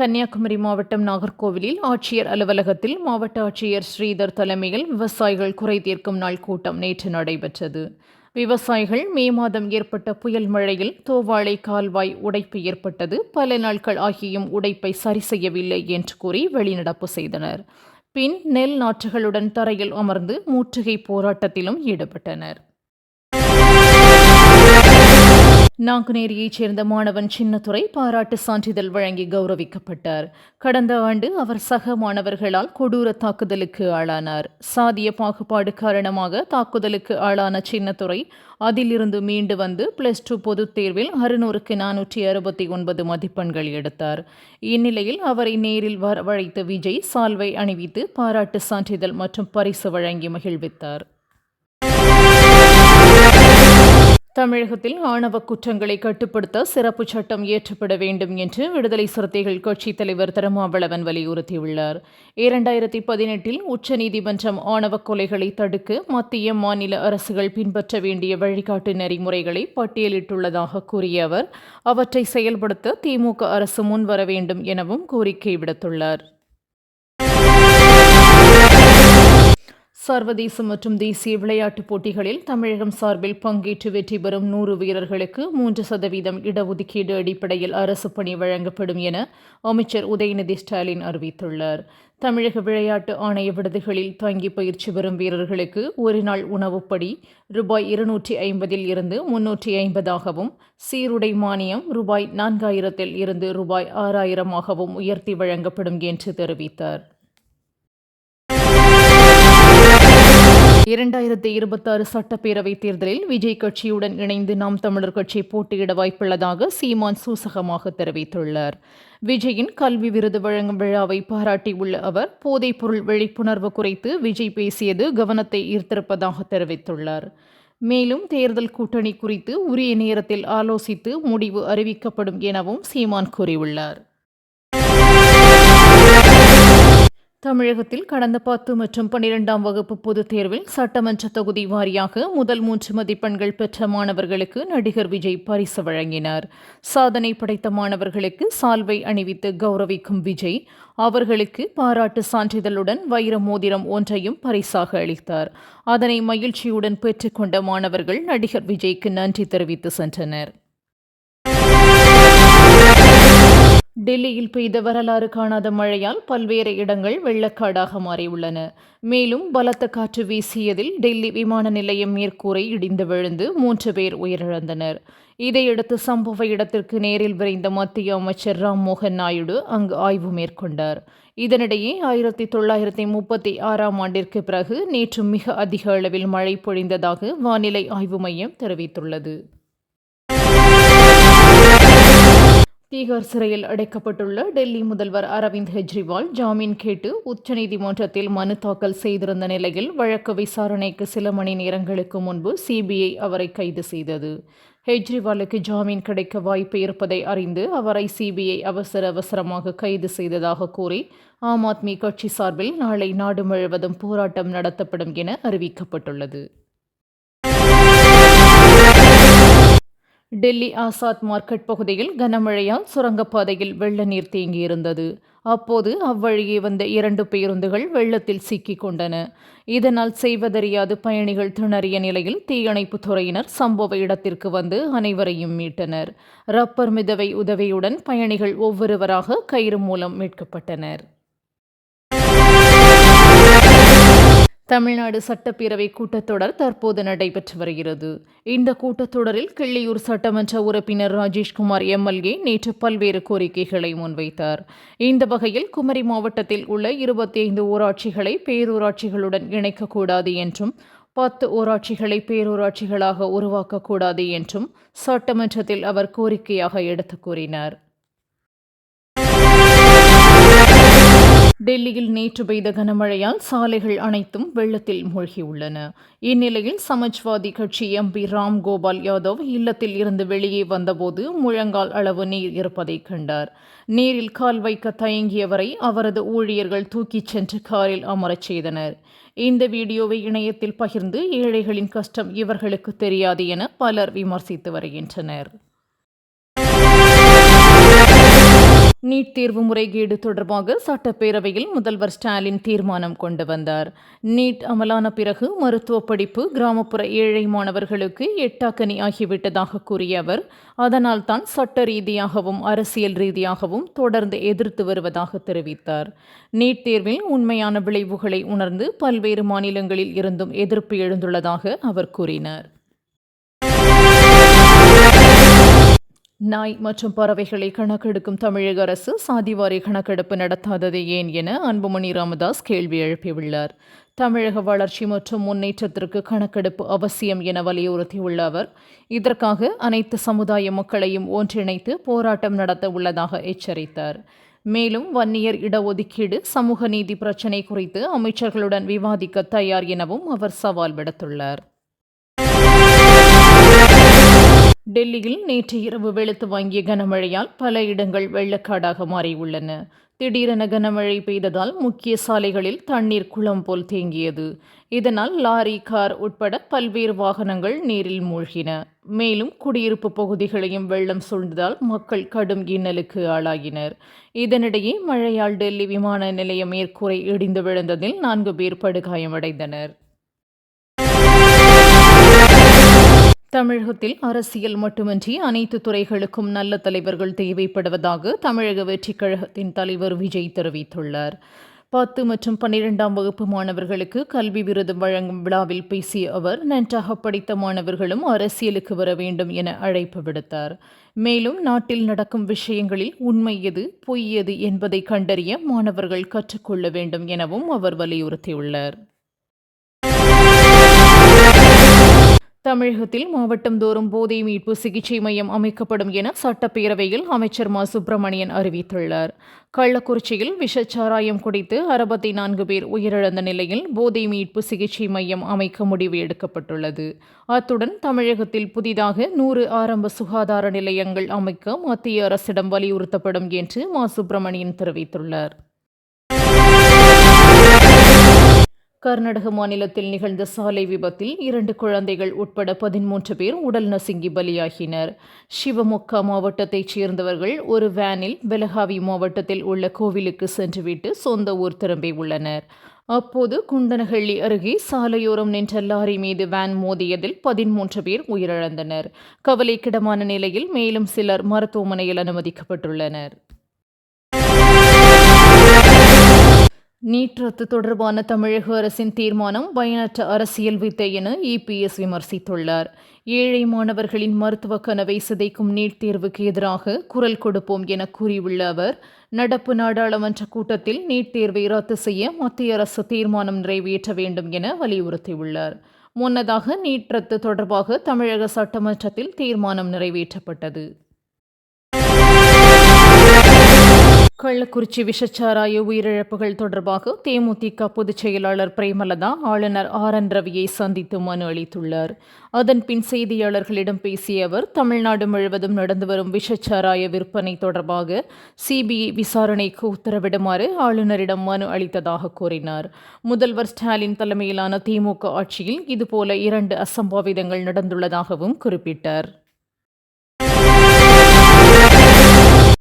கன்னியாகுமரி மாவட்டம் நாகர்கோவிலில் ஆட்சியர் அலுவலகத்தில் மாவட்ட ஆட்சியர் ஸ்ரீதர் தலைமையில் விவசாயிகள் குறை தீர்க்கும் நாள் கூட்டம் நேற்று நடைபெற்றது. விவசாயிகள் மே மாதம் ஏற்பட்ட புயல் மழையில் தோவாளை கால்வாய் உடைப்பு ஏற்பட்டது, பல நாட்கள் ஆகியும் உடைப்பை சரி செய்யவில்லை என்று கூறி வெளிநடப்பு செய்தனர். பின் நெல் நாற்றுகளுடன் தரையில் அமர்ந்து முற்றுகை போராட்டத்திலும் ஈடுபட்டனர். நாங்குநேரியைச் சேர்ந்த மாணவன் சின்னத்துரை பாராட்டு சான்றிதழ் வழங்கி கௌரவிக்கப்பட்டார். கடந்த ஆண்டு அவர் சக மாணவர்களால் கொடூர தாக்குதலுக்கு ஆளானார். சாதிய பாகுபாடு காரணமாக தாக்குதலுக்கு ஆளான சின்னத்துரை அதிலிருந்து மீண்டு வந்து +2 பொதுத் தேர்வில் 600க்கு 469 மதிப்பெண்கள் எடுத்தார். இந்நிலையில் அவரை நேரில் வரவழைத்த விஜய் சால்வை அணிவித்து பாராட்டு சான்றிதழ் மற்றும் பரிசு வழங்கி மகிழ்வித்தார். தமிழகத்தில் ஆணவ குற்றங்களை கட்டுப்படுத்த சிறப்பு சட்டம் இயற்றப்பட வேண்டும் என்று விடுதலை சிறுத்தைகள் கட்சித் தலைவர் திருமாவளவன் வலியுறுத்தியுள்ளார். 2018 உச்சநீதிமன்றம் ஆணவ கொலைகளை தடுக்க மத்திய மாநில அரசுகள் பின்பற்ற வேண்டிய வழிகாட்டு நெறிமுறைகளை பட்டியலிட்டுள்ளதாக கூறிய அவர், அவற்றை செயல்படுத்த திமுக அரசு முன்வர வேண்டும் எனவும் கோரிக்கை விடுத்துள்ளார். சர்வதேச மற்றும் தேசிய விளையாட்டுப் போட்டிகளில் தமிழகம் சார்பில் பங்கேற்று வெற்றி பெறும் 100 வீரர்களுக்கு 3% இடஒதுக்கீடு அடிப்படையில் அரசு பணி வழங்கப்படும் என அமைச்சர் உதயநிதி ஸ்டாலின் அறிவித்துள்ளார். தமிழக விளையாட்டு ஆணைய விடுதிகளில் தங்கி பயிற்சி பெறும் வீரர்களுக்கு ஒரு நாள் உணவுப்படி ரூபாய் 250 இருந்து 350ஆகவும், சீருடை மானியம் ரூபாய் 4000 இருந்து ரூபாய் 6000ஆகவும் உயர்த்தி வழங்கப்படும் என்று தெரிவித்தார். 2026 சட்டப்பேரவைத் தேர்தலில் விஜய் கட்சியுடன் இணைந்து நாம் தமிழர் கட்சி போட்டியிட வாய்ப்புள்ளதாக சீமான் சூசகமாக தெரிவித்துள்ளார். விஜயின் கல்வி விருது வழங்கும் விழாவை பாராட்டியுள்ள அவர், போதைப்பொருள் விழிப்புணர்வு குறித்து விஜய் பேசியது கவனத்தை ஈர்த்திருப்பதாக தெரிவித்துள்ளார். மேலும் தேர்தல் கூட்டணி குறித்து உரிய நேரத்தில் ஆலோசித்து முடிவு அறிவிக்கப்படும் எனவும் சீமான் கூறியுள்ளார். தமிழகத்தில் கடந்த 10 மற்றும் 12ஆம் வகுப்பு பொதுத் தேர்வில் சட்டமன்ற தொகுதி வாரியாக முதல் 3 மதிப்பெண்கள் பெற்ற மாணவர்களுக்கு நடிகர் விஜய் பரிசு வழங்கினார். சாதனை படைத்த மாணவர்களுக்கு சால்வை அணிவித்து கௌரவிக்கும் விஜய் அவர்களுக்கு பாராட்டு சான்றிதழுடன் வைர மோதிரம் ஒன்றையும் பரிசாக அளித்தார். அதனை மகிழ்ச்சியுடன் பெற்றுக்கொண்ட மாணவர்கள் நடிகர் விஜய்க்கு நன்றி தெரிவித்து சென்றனர். டெல்லியில் பெய்த வரலாறு காணாத மழையால் பல்வேறு இடங்கள் வெள்ளக்காடாக மாறியுள்ளன. மேலும் பலத்த காற்று வீசியதில் டெல்லி விமான நிலையம் மேற்கூரை இடிந்து விழுந்து 3 பேர் உயிரிழந்தனர். இதையடுத்து சம்பவ இடத்திற்கு நேரில் விரைந்த மத்திய அமைச்சர் ராம்மோகன் நாயுடு அங்கு ஆய்வு மேற்கொண்டார். இதனிடையே 1936ஆம் ஆண்டிற்கு பிறகு நேற்று மிக அதிக அளவில் மழை பொழிந்ததாக வானிலை ஆய்வு மையம் தெரிவித்துள்ளது. தீகார் சிறையில் அடைக்கப்பட்டுள்ள டெல்லி முதல்வர் அரவிந்த் கெஜ்ரிவால் ஜாமீன் கேட்டு உச்சநீதிமன்றத்தில் மனு தாக்கல் செய்திருந்த நிலையில் வழக்கு விசாரணைக்கு சில மணி நேரங்களுக்கு முன்பு சிபிஐ அவரை கைது செய்தது. கெஜ்ரிவாலுக்கு ஜாமீன் கிடைக்க வாய்ப்பு இருப்பதை அறிந்து அவரை சிபிஐ அவசரமாக கைது செய்ததாக கூறி ஆம் ஆத்மி கட்சி சார்பில் நாளை நாடு முழுவதும் போராட்டம் நடத்தப்படும் என அறிவிக்கப்பட்டுள்ளது. டெல்லி ஆசாத் மார்க்கெட் பகுதியில் கனமழையால் சுரங்கப்பாதையில் வெள்ள நீர் தேங்கியிருந்தது. அப்போது அவ்வழியே வந்த 2 பேருந்துகள் வெள்ளத்தில் சிக்கிக் கொண்டன. இதனால் செய்வதறியாது பயணிகள் திணறிய நிலையில் தீயணைப்புத் துறையினர் சம்பவ இடத்திற்கு வந்து அனைவரையும் மீட்டனர். ரப்பர் மிதவை உதவியுடன் பயணிகள் ஒவ்வொருவராக கயிறு மூலம் மீட்கப்பட்டனர். தமிழ்நாடு சட்டப்பேரவை கூட்டத்தொடர் தற்போது நடைபெற்று வருகிறது. இந்த கூட்டத்தொடரில் கிள்ளியூர் சட்டமன்ற உறுப்பினர் ராஜேஷ்குமார் எம்எல்ஏ நேற்று பல்வேறு கோரிக்கைகளை முன்வைத்தார். இந்த வகையில் குமரி மாவட்டத்தில் உள்ள 25 ஊராட்சிகளை பேரூராட்சிகளுடன் இணைக்கக்கூடாது என்றும் 10 ஊராட்சிகளை பேரூராட்சிகளாக உருவாக்கக்கூடாது என்றும் சட்டமன்றத்தில் அவர் கோரிக்கையாக எடுத்து கூறினார். டெல்லியில் நேற்று பெய்த கனமழையால் சாலைகள் அனைத்தும் வெள்ளத்தில் மூழ்கியுள்ளன. இந்நிலையில் சமாஜ்வாதி கட்சி எம்பி ராம் கோபால் யாதவ் இல்லத்தில் இருந்து வெளியே வந்தபோது முழங்கால் அளவு நீர் இருப்பதைக் கண்டார். நீரில் கால் வைக்க தயங்கியவரை அவரது ஊழியர்கள் தூக்கிச் சென்று காரில் அமரச் செய்தனர். இந்த வீடியோவை இணையத்தில் பகிர்ந்து ஏழைகளின் கஷ்டம் இவர்களுக்கு தெரியாது என பலர் விமர்சித்து வருகின்றனர். நீட் தேர்வு முறைகேடு தொடர்பாக சட்டப்பேரவையில் முதல்வர் ஸ்டாலின் தீர்மானம் கொண்டு வந்தார். நீட் அமலான பிறகு மருத்துவ படிப்பு கிராமப்புற ஏழை மாணவர்களுக்கு எட்டாக்கனி ஆகிவிட்டதாக கூறிய அவர், அதனால் தான் சட்ட ரீதியாகவும் அரசியல் ரீதியாகவும் தொடர்ந்து எதிர்த்து வருவதாக தெரிவித்தார். நீட் தேர்வில் உண்மையான விளைவுகளை உணர்ந்து பல்வேறு மாநிலங்களில் இருந்தும் எதிர்ப்பு எழுந்துள்ளதாக அவர் கூறினார். நாய் மற்றும் பறவைகளை கணக்கெடுக்கும் தமிழக அரசு சாதிவாரி கணக்கெடுப்பு நடத்தாதது ஏன் என அன்புமணி ராமதாஸ் கேள்வி எழுப்பியுள்ளார். தமிழக வளர்ச்சி மற்றும் முன்னேற்றத்திற்கு கணக்கெடுப்பு அவசியம் என வலியுறுத்தியுள்ள அவர், இதற்காக அனைத்து சமுதாய மக்களையும் ஒன்றிணைத்து போராட்டம் நடத்த உள்ளதாக எச்சரித்தார். மேலும் வன்னியர் இடஒதுக்கீடு, சமூக நீதி பிரச்சினை குறித்து அமைச்சர்களுடன் விவாதிக்க தயார் எனவும் அவர் சவால் விடுத்துள்ளார். டெல்லியில் நேற்று இரவு வெளுத்து வாங்கிய கனமழையால் பல இடங்கள் வெள்ளக்காடாக மாறியுள்ளன. திடீரென கனமழை பெய்ததால் முக்கிய சாலைகளில் தண்ணீர் குளம் போல் தேங்கியது. இதனால் லாரி, கார் உட்பட பல்வேறு வாகனங்கள் நீரில் மூழ்கின. மேலும் குடியிருப்பு பகுதிகளையும் வெள்ளம் சூழ்ந்ததால் மக்கள் கடும் இன்னலுக்கு ஆளாகினர். இதனிடையே மழையால் டெல்லி விமான நிலைய மேற்கூரை இடிந்து விழுந்ததில் 4 பேர் படுகாயமடைந்தனர். தமிழகத்தில் அரசியல் மட்டுமின்றி அனைத்து துறைகளுக்கும் நல்ல தலைவர்கள் தேவைப்படுவதாக தமிழக வெற்றிக் கழகத்தின் தலைவர் விஜய் தெரிவித்துள்ளார். 10 மற்றும் 12ஆம் வகுப்பு மாணவர்களுக்கு கல்வி விருது வழங்கும் விழாவில் பேசிய அவர், நன்றாக படித்த மாணவர்களும் அரசியலுக்கு வர வேண்டும் என அழைப்பு விடுத்தார். மேலும் நாட்டில் நடக்கும் விஷயங்களில் உண்மை எது, பொய் எது என்பதை கண்டறிய மாணவர்கள் கற்றுக்கொள்ள வேண்டும் எனவும் அவர் வலியுறுத்தியுள்ளார். தமிழகத்தில் மாவட்டம் தோறும் போதை மீட்பு சிகிச்சை மையம் அமைக்கப்படும் என சட்டப்பேரவையில் அமைச்சர் மா சுப்பிரமணியன் அறிவித்துள்ளார். கள்ளக்குறிச்சியில் விஷச்சாராயம் குடித்து 64 பேர் உயிரிழந்த நிலையில் போதை மீட்பு சிகிச்சை மையம் அமைக்க முடிவு எடுக்கப்பட்டுள்ளது. அத்துடன் தமிழகத்தில் புதிதாக 100 ஆரம்ப சுகாதார நிலையங்கள் அமைக்க மத்திய அரசிடம் வலியுறுத்தப்படும் என்று மா சுப்பிரமணியன் தெரிவித்துள்ளார். கர்நாடக மாநிலத்தில் நிகழ்ந்த சாலை விபத்தில் 2 குழந்தைகள் உட்பட 13 பேர் உடல் நசுங்கி பலியாகினர். சிவமொக்கா மாவட்டத்தைச் சேர்ந்தவர்கள் ஒரு வேனில் பெலகாவி மாவட்டத்தில் உள்ள கோவிலுக்கு சென்றுவிட்டு சொந்த ஊர் திரும்பியுள்ளனர். அப்போது குண்டனஹள்ளி அருகே சாலையோரம் நின்ற லாரி மீது வேன் மோதியதில் 13 பேர் உயிரிழந்தனர். கவலைக்கிடமான நிலையில் மேலும் சிலர் மருத்துவமனையில் அனுமதிக்கப்பட்டுள்ளனர். நீட் ரத்து தொடர்பான தமிழக அரசின் தீர்மானம் பயனற்ற அரசியல் வித்தை என இபிஎஸ் விமர்சித்துள்ளார். ஏழை மாணவர்களின் மருத்துவ கனவை சிதைக்கும் நீட் தேர்வுக்கு எதிராக குரல் கொடுப்போம் என கூறியுள்ள அவர், நடப்பு நாடாளுமன்ற கூட்டத்தில் நீட் தேர்வை ரத்து செய்ய மத்திய அரசு தீர்மானம் நிறைவேற்ற வேண்டும் என வலியுறுத்தியுள்ளார். முன்னதாக நீட் ரத்து தொடர்பாக தமிழக சட்டமன்றத்தில் தீர்மானம் நிறைவேற்றப்பட்டது. கள்ளக்குறிச்சி விஷச்சாராய உயிரிழப்புகள் தொடர்பாக தேமுதிக பொதுச் செயலாளர் பிரேமலதா ஆளுநர் RN ரவியை சந்தித்து மனு அளித்துள்ளார். அதன்பின் செய்தியாளர்களிடம் பேசிய அவர், தமிழ்நாடு முழுவதும் நடந்து வரும் விஷச்சாராய விற்பனை தொடர்பாக CBI விசாரணைக்கு உத்தரவிடுமாறு ஆளுநரிடம் மனு அளித்ததாக கூறினார். முதல்வர் ஸ்டாலின் தலைமையிலான திமுக ஆட்சியில் இதுபோல 2 அசம்பாவிதங்கள் நடந்துள்ளதாகவும் குறிப்பிட்டார்.